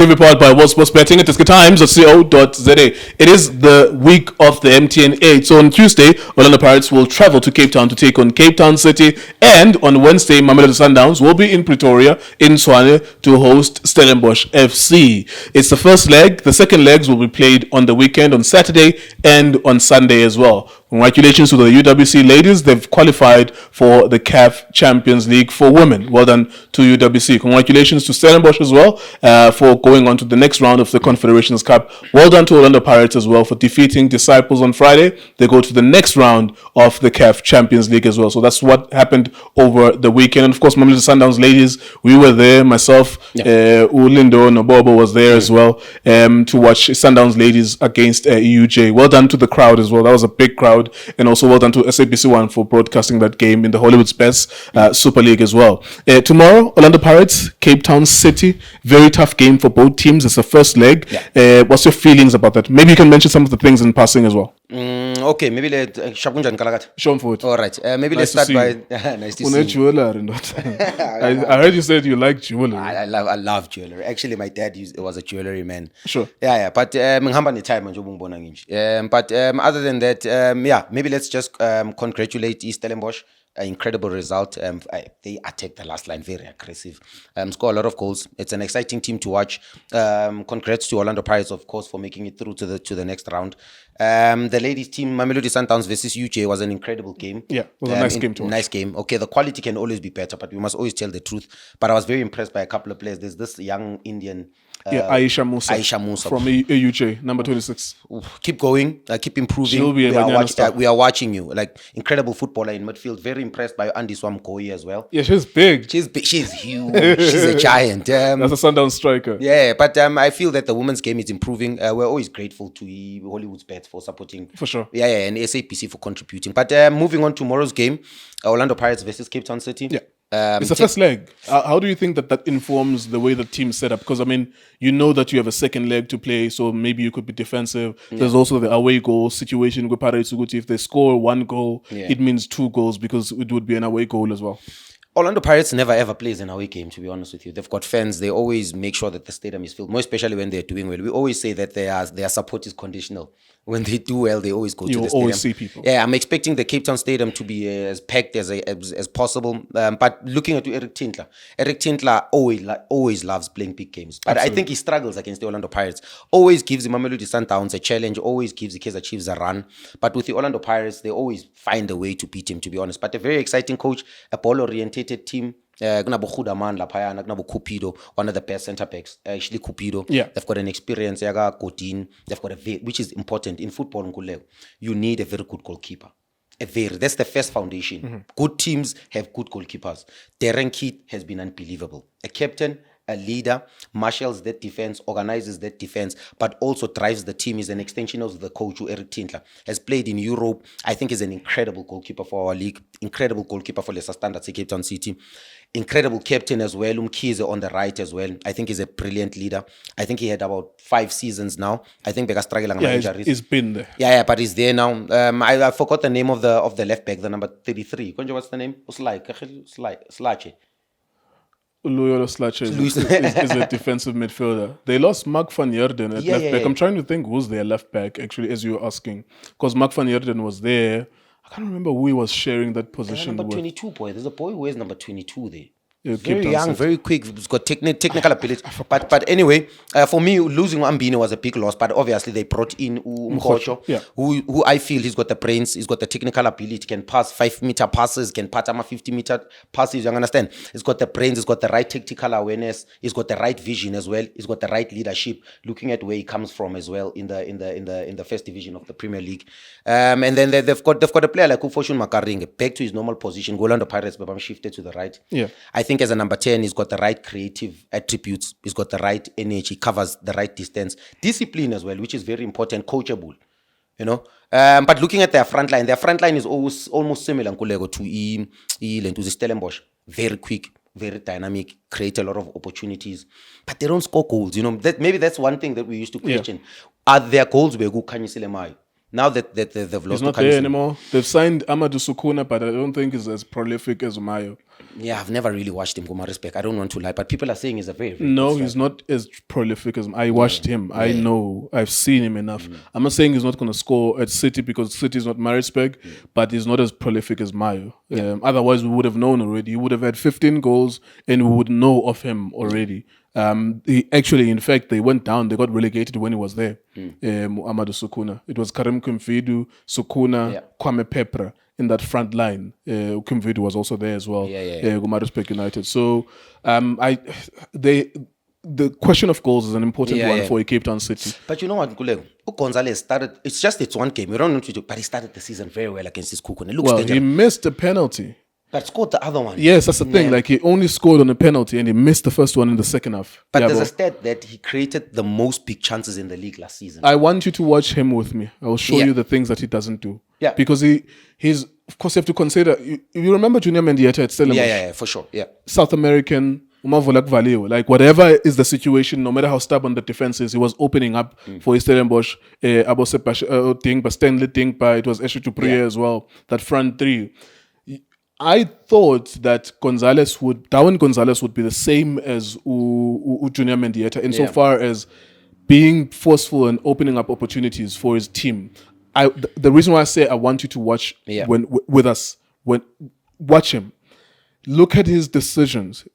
give you powered by World Sports Betting at iDiskiTimes.co.za. It is the week of the MTN8. So on Tuesday, Orlando Pirates will travel to Cape Town to take on Cape Town City. And on Wednesday, Mamelodi Sundowns will be in Pretoria, in Tshwane, to host Stellenbosch FC. It's the first leg. The second legs will be played on the weekend, on Saturday and on Sunday as well. Congratulations to the UWC ladies. They've qualified for the CAF Champions League for women. Well done to UWC. Congratulations to Stellenbosch as well for going on to the next round of the Confederations Cup. Well done to Orlando Pirates as well for defeating Disciples on Friday. They go to the next round of the CAF Champions League as well. So that's what happened over the weekend. And of course, Mamelodi Sundowns ladies, we were there. Myself, Lindo Pep was there as well to watch Sundowns ladies against EUJ. Well done to the crowd as well. That was a big crowd. And also well done to SABC1 for broadcasting that game in the Hollywood's Best Super League as well. Tomorrow, Orlando Pirates, Cape Town City. Very tough game for both teams. It's the first leg. What's your feelings about that? Maybe you can mention some of the things in passing as well. Okay, maybe let's Show them forward. All right, maybe let's start by nice to see you. I heard you said you like jewelry. I love jewelry. Actually, my dad was a jewelry man. Sure. Yeah. But but other than that, maybe let's just congratulate Stellenbosch. An incredible result. They attacked the last line very aggressive. Score a lot of goals. It's an exciting team to watch. Congrats to Orlando Pirates, of course, for making it through to the next round. The ladies team, Mamelodi Sundowns versus UJ, was an incredible game. Yeah, it was a nice game to watch. Nice game. Okay, the quality can always be better, but we must always tell the truth. But I was very impressed by a couple of players. There's this young Indian. Aisha Musa from AUJ, number 26. Keep going, keep improving. We are watching you. Like, incredible footballer in midfield. Very impressed by Andy Swamkoi as well. Yeah, she's big. She's huge. She's a giant. That's a Sundowns striker. Yeah, but I feel that the women's game is improving. We're always grateful to Hollywood's Bet for supporting. For sure. Yeah, and SAPC for contributing. But moving on to tomorrow's game, Orlando Pirates versus Cape Town City. Yeah. It's the first leg. How do you think that informs the way the team set up? Because, I mean, you know that you have a second leg to play, so maybe you could be defensive. Yeah. There's also the away goal situation with Pirates. If they score one goal, it means 2 goals because it would be an away goal as well. Orlando Pirates never ever plays an away game, to be honest with you. They've got fans. They always make sure that the stadium is filled, more especially when they're doing well. We always say that their support is conditional. When they do well, they always go to the stadium. You always see people. Yeah, I'm expecting the Cape Town Stadium to be as packed as possible. But looking at Eric Tinkler always loves playing big games. But absolutely. I think he struggles against the Orlando Pirates. Always gives the Mamelodi Sundowns a challenge. Always gives the Kaizer Chiefs a run. But with the Orlando Pirates, they always find a way to beat him, to be honest. But a very exciting coach, a ball-orientated team. One of the best centre backs, actually Cupido. Yeah. They've got an experience, Godin. They've got which is important in football. You need a very good goalkeeper. That's the first foundation. Mm-hmm. Good teams have good goalkeepers. Darren Keith has been unbelievable. A captain, a leader, marshals that defense, organizes that defense, but also drives the team. Is an extension of the coach, who Eric Tinkler has played in Europe. I think is an incredible goalkeeper for our league, incredible goalkeeper for Leicester Standards, Cape Town City. Incredible captain as well. Umkhize on the right as well. I think he's a brilliant leader. I think he had about 5 seasons now. I think they're struggling with injuries. He's been there. Yeah, but he's there now. I forgot the name of the left back, the number 33. What's the name? Slache. Loyola Slache is a defensive midfielder. They lost Mark van Heerden at left back. I'm trying to think who's their left back, actually, as you were asking. Because Mark van Heerden was there. I can't remember who he was sharing that position number with. 22, boy. There's a boy who wears number 22 there. Yeah, very young, very quick. He's got technical ability. But anyway, for me, losing Ambine was a big loss. But obviously, they brought in Mkhocho, who I feel he's got the brains, he's got the technical ability, can pass 5-meter passes, can pattern 50-meter passes. You understand? He's got the brains, he's got the right tactical awareness, he's got the right vision as well. He's got the right leadership. Looking at where he comes from as well in the first division of the Premier League. And then they've got a player like Ufoshun Makaringe back to his normal position. Orlando Pirates, but I'm shifted to the right. Yeah. I think as a number 10, he's got the right creative attributes. He's got the right energy, covers the right distance. Discipline as well, which is very important, coachable. You know? But looking at their front line is almost similar to Stellenbosch. Very quick, very dynamic, create a lot of opportunities. But they don't score goals. You know, maybe that's one thing that we used to question. Are their goals were good? Now that they've He's lost not there anymore. They've signed Amadou Sukuna, but I don't think he's as prolific as Mayo. Yeah, I've never really watched him, Goma respect. I don't want to lie, but people are saying he's a very, very No, good he's striker. not as prolific as I watched him. I know. I've seen him enough. I'm not saying he's not going to score at City because City is not Maritzburg, but he's not as prolific as Mayo. Otherwise, we would have known already. He would have had 15 goals and we would know of him already. He actually, in fact, they went down. They got relegated when he was there. Amadou Sukuna. It was Karim Kumfidu, Sukuna, Kwame Pepra in that front line. Kumfidu was also there as well. Maritzburg United. So, the question of goals is an important one for a Cape Town City. But you know what, Nkulego? Gonzalez started, it's one game. You don't know to do, but he started the season very well against this Kuku. And it looks dangerous. He missed a penalty. But scored the other one. Yes, that's the thing. Like, he only scored on a penalty and he missed the first one in the second half. But there's a stat that he created the most big chances in the league last season. I want you to watch him with me. I will show you the things that he doesn't do. Yeah. Because he's, of course, you have to consider, you remember Junior Mendieta at Stellenbosch? Yeah, for sure. Yeah. South American, Umavolak Valeo. Like, whatever is the situation, no matter how stubborn the defense is, he was opening up for his Stellenbosch. Abose Dingba, Stanley Dingba, it was Eshe Tupriya as well. That front three. I thought that Darwin Gonzalez would be the same as Junior Mendieta insofar as being forceful and opening up opportunities for his team. The reason why I say I want you to watch with us, watch him. Look at his decisions.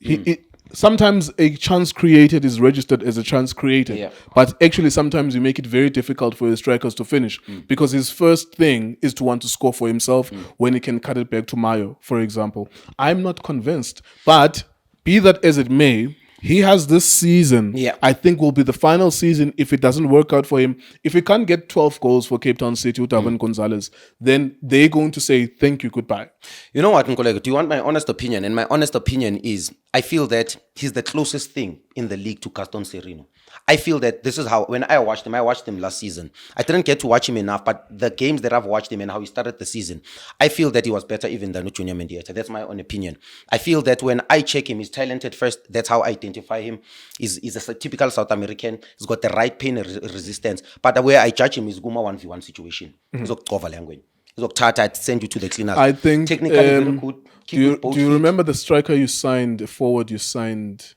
Sometimes a chance created is registered as a chance created. But actually sometimes you make it very difficult for the strikers to finish because his first thing is to want to score for himself when he can cut it back to Mayo, for example. I'm not convinced. But be that as it may, he has this season, I think will be the final season if it doesn't work out for him. If he can't get 12 goals for Cape Town City with Darwin Gonzalez, then they're going to say, thank you, goodbye. You know what, Nkolego? Do you want my honest opinion? And my honest opinion is, I feel that he's the closest thing in the league to Gaston Serino. I feel that this is how, when I watched him last season. I didn't get to watch him enough, but the games that I've watched him and how he started the season, I feel that he was better even than Junior Mendieta. That's my own opinion. I feel that when I check him, he's talented first. That's how I identify him. He's a typical South American. He's got the right pain and resistance. But the way I judge him is Guma 1v1 situation. He's I'd send you to the cleaners. I think technically very good. Do you remember the striker you signed, the forward you signed,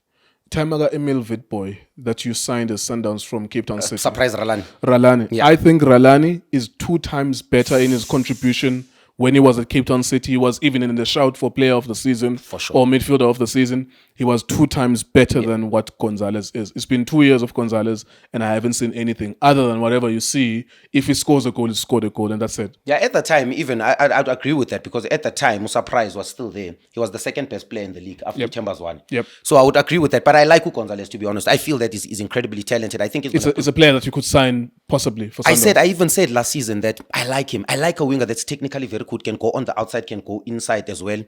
Tamaga Emil Vitboy, that you signed as Sundowns from Cape Town City? Surprise Ralani. Ralani. Yeah. I think Ralani is 2 times better in his contribution. When he was at Cape Town City, he was even in the shout for player of the season or midfielder of the season. He was 2 times better than what Gonzalez is. It's been 2 years of Gonzalez, and I haven't seen anything other than whatever you see. If he scores a goal, he scored a goal, and that's it. Yeah, at the time, even I'd agree with that because at the time, Musa Price was still there. He was the second best player in the league after Chambers won. So I would agree with that. But I like Gonzalez, to be honest. I feel that he's incredibly talented. I think it's a player that you could sign possibly for Sundowns. I even said last season that I like him. I like a winger that's technically very good, can go on the outside, can go inside as well.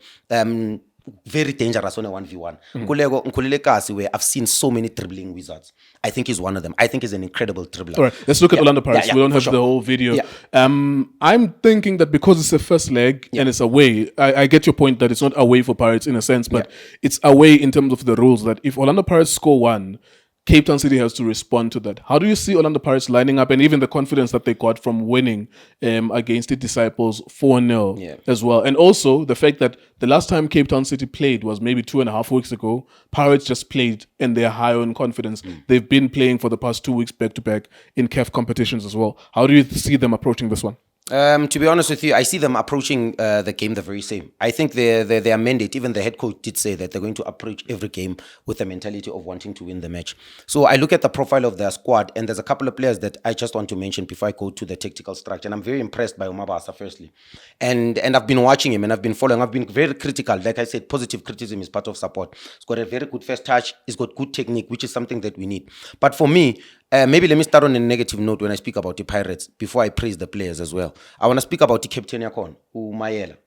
Very dangerous on a 1v1. Nkulele where I've seen so many dribbling wizards. I think he's one of them. I think he's an incredible dribbler. All right, let's look at Orlando Pirates. We don't have the whole video. I'm thinking that because it's the first leg and it's away, I get your point that it's not away for Pirates in a sense, but it's away in terms of the rules that if Orlando Pirates score 1, Cape Town City has to respond to that. How do you see Orlando Pirates lining up and even the confidence that they got from winning against the Disciples 4-0 as well? And also the fact that the last time Cape Town City played was maybe 2.5 weeks ago. Pirates just played and they're high on confidence. They've been playing for the past 2 weeks back-to-back in CAF competitions as well. How do you see them approaching this one? To be honest with you, I see them approaching the game the very same. I think their mandate, even the head coach did say that they're going to approach every game with the mentality of wanting to win the match. So I look at the profile of their squad, and there's a couple of players that I just want to mention before I go to the tactical structure. And I'm very impressed by Omabasa, firstly. And I've been watching him and I've been following. I've been very critical. Like I said, positive criticism is part of support. He's got a very good first touch. He's got good technique, which is something that we need. But for me, maybe let me start on a negative note when I speak about the Pirates before I praise the players as well. I want to speak about the captain Yakon, Mayela.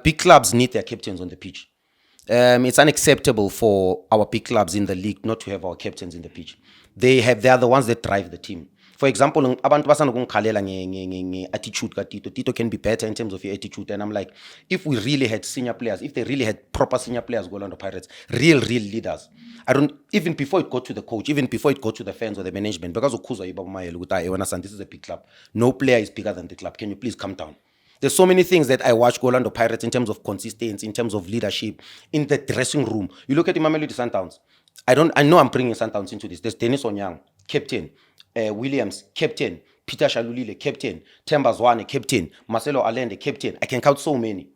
Big clubs need their captains on the pitch. It's unacceptable for our big clubs in the league not to have our captains in the pitch. They are the ones that drive the team. For example, abantu basanda kungikhalela nge-attitude ka-Tito. Tito can be better in terms of your attitude. And I'm like, if we really had senior players, if they really had proper senior players go Orlando Pirates, real leaders. I don't, even before it got to the coach, even before it got to the fans or the management, because this is a big club. No player is bigger than the club. Can you please come down? There's so many things that I watch Orlando Pirates in terms of consistency, in terms of leadership, in the dressing room. You look at the Mamelodi Sundowns. I know I'm bringing Sundowns into this. There's Dennis Onyang, captain. Williams, captain. Peter Shalulile, captain. Themba Zwane, captain. Marcelo Allende, captain. I can count so many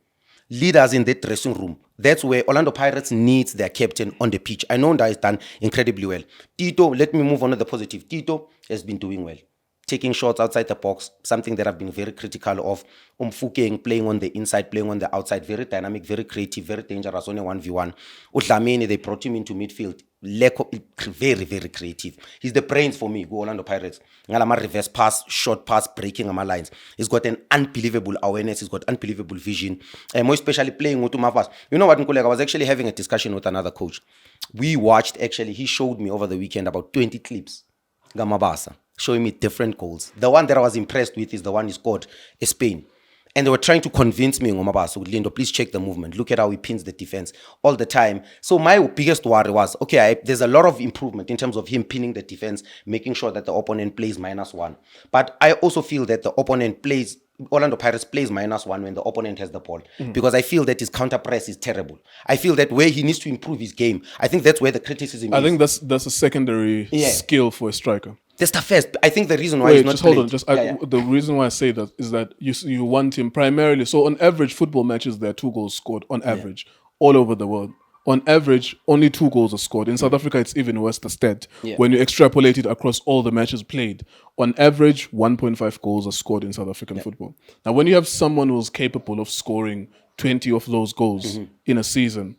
leaders in that dressing room. That's where Orlando Pirates needs their captain on the pitch. I know that is done incredibly well. Tito, let me move on to the positive. Tito has been doing well. Taking shots outside the box, something that I've been very critical of. Mofokeng playing on the inside, playing on the outside, very dynamic, very creative, very dangerous on a 1v1. Udlamini, they brought him into midfield. Very, very creative. He's the brains for me, go Orlando Pirates. Ngalama reverse pass, short pass, breaking my lines. He's got an unbelievable awareness. He's got unbelievable vision. And more especially playing with Mavas. You know what, Nkuleka, I was actually having a discussion with another coach. We watched, actually, he showed me over the weekend about 20 clips. Gamabasa. Showing me different goals. The one that I was impressed with is the one he scored in Spain. And they were trying to convince me, Ngomabasa, Lindo, please check the movement. Look at how he pins the defense all the time. So my biggest worry was, okay, there's a lot of improvement in terms of him pinning the defense, making sure that the opponent plays -1. But I also feel that the opponent plays, Orlando Pirates plays -1 when the opponent has the ball. Because I feel that his counter press is terrible. I feel that where he needs to improve his game, I think that's where the criticism is. I think that's a secondary skill for a striker. That's the first. I think the reason why he's not hold on. The reason why I say that is that you want him primarily. So on average, football matches, there are 2 goals scored on average all over the world. On average, only 2 goals are scored. In South Africa, it's even worse, the stat. When you extrapolate it across all the matches played, on average, 1.5 goals are scored in South African football. Now, when you have someone who's capable of scoring 20 of those goals in a season,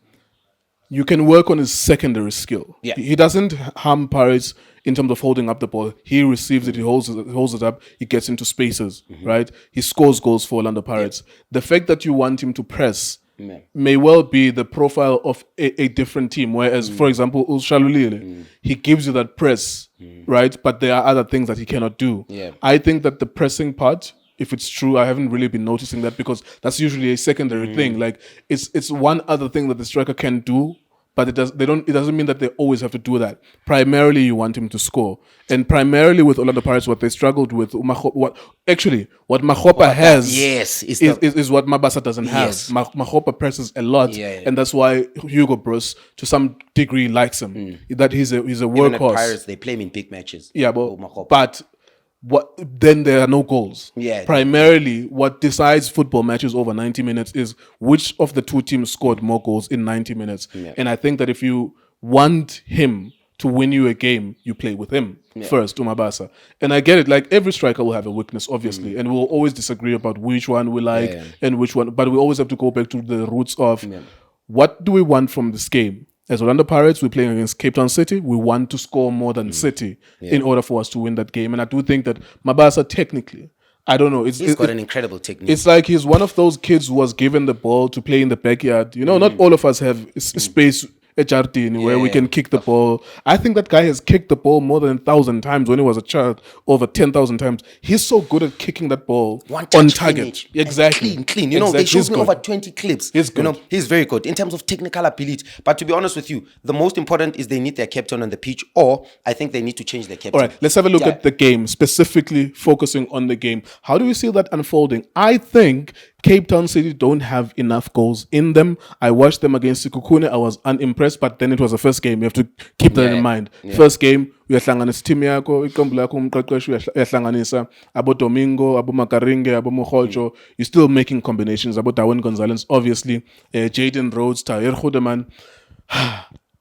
you can work on his secondary skill. He doesn't harm Pirates in terms of holding up the ball. He receives it, he holds it up, he gets into spaces, right? He scores goals for Orlando Pirates. The fact that you want him to press may well be the profile of a different team. Whereas, for example, Shalulile, he gives you that press, right? But there are other things that he cannot do. I think that the pressing part, if it's true, I haven't really been noticing that because that's usually a secondary thing. Like it's one other thing that the striker can do, but it doesn't mean that they always have to do that. Primarily, you want him to score, and primarily with Orlando Pirates, what they struggled with, what Makgopa has, is what Mabasa doesn't have. Makgopa presses a lot, and that's why Hugo Broos, to some degree, likes him. That he's a workhorse. Even at Pirates, they play him in big matches. But then there are no goals. Primarily, what decides football matches over 90 minutes is which of the 2 teams scored more goals in 90 minutes. And I think that if you want him to win you a game, you play with him first, Umabasa. And I get it, like every striker will have a weakness, obviously, and we'll always disagree about which one we like and which one, but we always have to go back to the roots of what do we want from this game? As Orlando Pirates, we're playing against Cape Town City. We want to score more than City in order for us to win that game. And I do think that Mabasa, technically, I don't know. He's got an incredible technique. It's like he's one of those kids who was given the ball to play in the backyard. You know, not all of us have space a jardin where we can kick the ball. I think that guy has kicked the ball more than 1,000 times when he was a child, over 10,000 times. He's so good at kicking that ball on target. Finish. Exactly. Clean. You know, they showed me over 20 clips. He's good. You know, he's very good in terms of technical ability. But to be honest with you, the most important is they need their captain on the pitch, or I think they need to change their captain. All right, let's have a look at the game, specifically focusing on the game. How do you see that unfolding? I think Cape Town City don't have enough goals in them. I watched them against Sikukune. I was unimpressed, but then it was the first game. You have to keep that in mind. First game, uyahlanganisa team yakho, iqembu lakho umqeqeshi uyahlanganisa abo Domingo, abo Makaringe, abo Mohojo. You're still making combinations. Abo Darwin Gonzalez, obviously, Jaden Rhodes, Tahir Hudeman.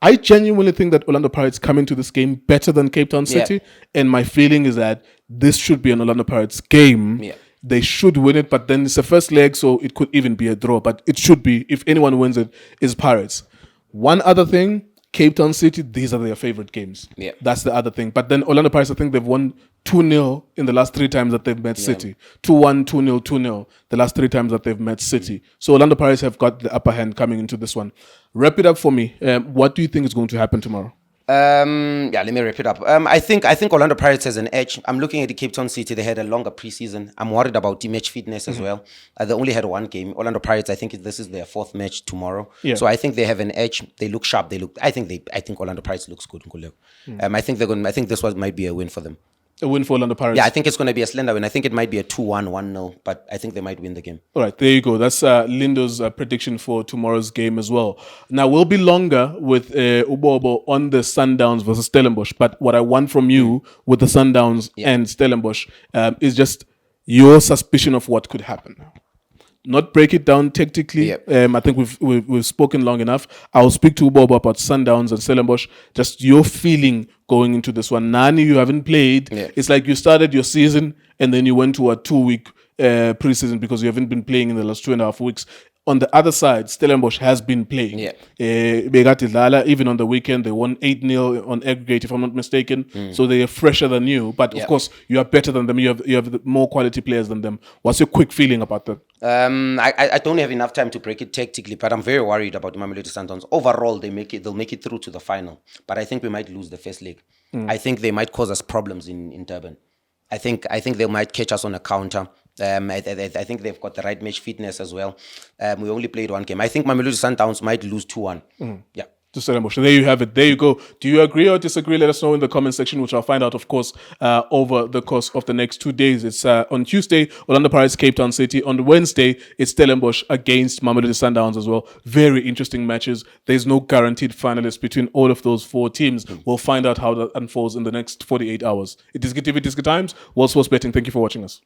I genuinely think that Orlando Pirates come into this game better than Cape Town City, and my feeling is that this should be an Orlando Pirates game. They should win it, but then it's the first leg, so it could even be a draw. But it should be, if anyone wins it, is Pirates. One other thing, Cape Town City, these are their favorite games. That's the other thing. But then Orlando Pirates, I think they've won 2-0 in the last 3 times that they've met City. 2-1, 2-0, 2-0 the last 3 times that they've met City. So Orlando Pirates have got the upper hand coming into this one. Wrap it up for me. What do you think is going to happen tomorrow? Let me wrap it up. I think Orlando Pirates has an edge. I'm looking at the Cape Town City. They had a longer preseason. I'm worried about the match fitness as well. They only had one game. Orlando Pirates, I think this is their fourth match tomorrow. Yeah. So I think they have an edge. They look sharp. I think Orlando Pirates looks good. I think this might be a win for them. A win for Orlando Pirates. Yeah, I think it's going to be a slender win. I think it might be a 2-1, 1-0, but I think they might win the game. All right, there you go. That's Lindo's prediction for tomorrow's game as well. Now, we'll be longer with Ubobo on the Sundowns versus Stellenbosch, but what I want from you with the Sundowns and Stellenbosch is just your suspicion of what could happen. Not break it down tactically. Yep. I think we've spoken long enough. I'll speak to Ubobo about Sundowns and Stellenbosch. Just your feeling going into this one. Nani, you haven't played. Yeah. It's like you started your season and then you went to a 2-week preseason because you haven't been playing in the last 2.5 weeks. On the other side, Stellenbosch has been playing. Yeah. Even on the weekend, they won 8-0 on aggregate, if I'm not mistaken. So they are fresher than you. But of course, you are better than them. You have more quality players than them. What's your quick feeling about that? I don't have enough time to break it tactically, but I'm very worried about the Mamelodi Sundowns. Overall, they'll make it through to the final. But I think we might lose the first leg. I think they might cause us problems in Durban. I think they might catch us on a counter. I think they've got the right match fitness as well. We only played one game. I think Mamelodi Sundowns might lose 2-1. Yeah. To Stellenbosch. There you have it. There you go. Do you agree or disagree? Let us know in the comment section, which I'll find out, of course, over the course of the next 2 days. It's on Tuesday, Orlando Pirates, Cape Town City. On Wednesday, it's Stellenbosch against Mamelodi Sundowns as well. Very interesting matches. There's no guaranteed finalists between all of those four teams. We'll find out how that unfolds in the next 48 hours. It is iDiskiTV, Times, World Sports Betting. Thank you for watching us.